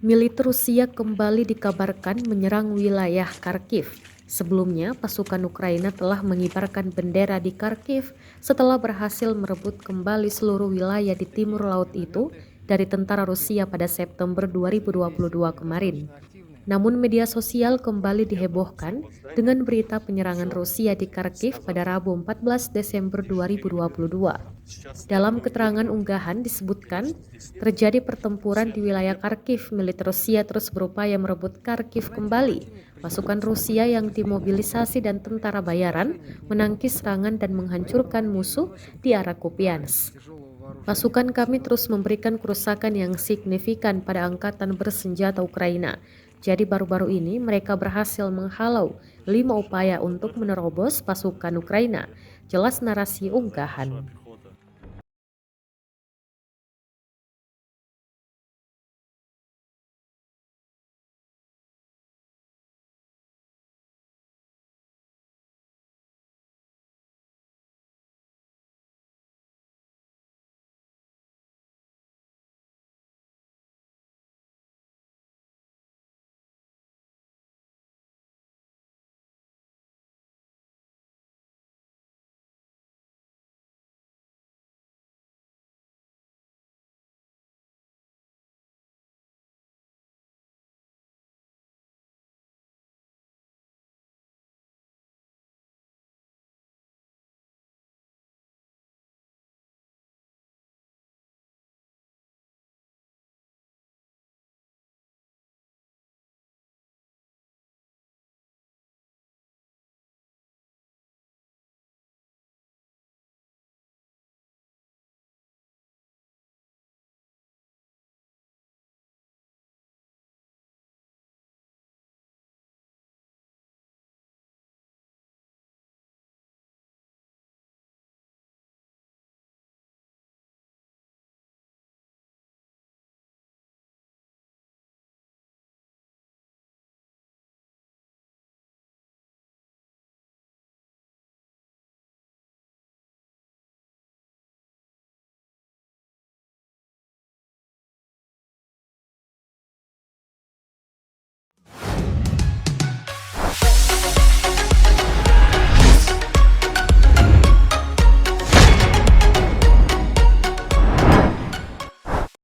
Militer Rusia kembali dikabarkan menyerang wilayah Kharkiv. Sebelumnya, pasukan Ukraina telah mengibarkan bendera di Kharkiv setelah berhasil merebut kembali seluruh wilayah di timur laut itu dari tentara Rusia pada September 2022 kemarin. Namun media sosial kembali dihebohkan dengan berita penyerangan Rusia di Kharkiv pada Rabu 14 Desember 2022. Dalam keterangan unggahan disebutkan, terjadi pertempuran di wilayah Kharkiv. Militer Rusia terus berupaya merebut Kharkiv kembali. Pasukan Rusia yang dimobilisasi dan tentara bayaran menangkis serangan dan menghancurkan musuh di arah Kupiansk. Pasukan kami terus memberikan kerusakan yang signifikan pada angkatan bersenjata Ukraina. Jadi baru-baru ini mereka berhasil menghalau 5 upaya untuk menerobos pasukan Ukraina. Jelas narasi unggahan.